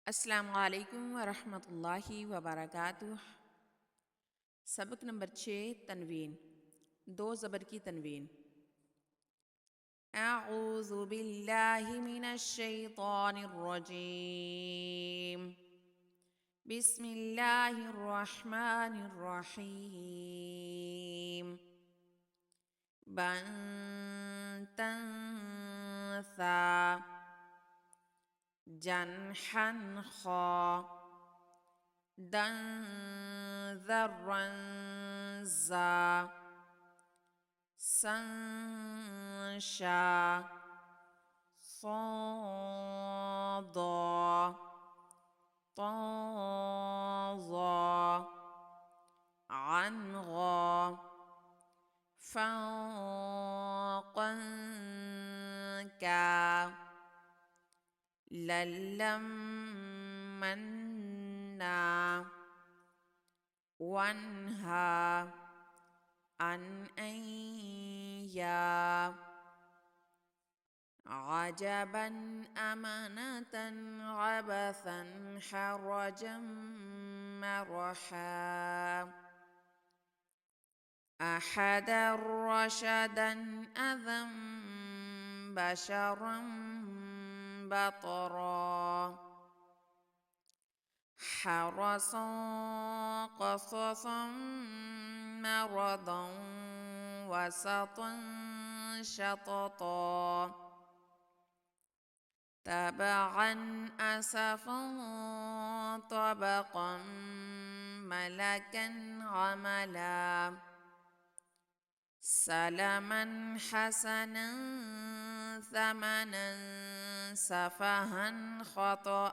अस्सलाम वालेकुम वरहमतुल्लाहि वबरकातुह। सबक नंबर 6 तनवीन, दो ज़बर की तनवीन। अऊज़ु बिल्लाहि मिनश शैतानिर रजीम। बिस्मिल्लाहिर रहमानिर रहीम। बन तंसा जनहन खा दन ज़र्रन ज़ा संशा صاد طاظا عنغا فانقنكا للمنا وانها عن أيا عجبا أمنة عبثا حرجا مرحا أحدا رشدا أذى بشرا بطرا حرسا قصصا مرضا وسطا شططا تبعا أسفا طبقا ملكا عملا سلما حسنا ثمنا سفها خطأ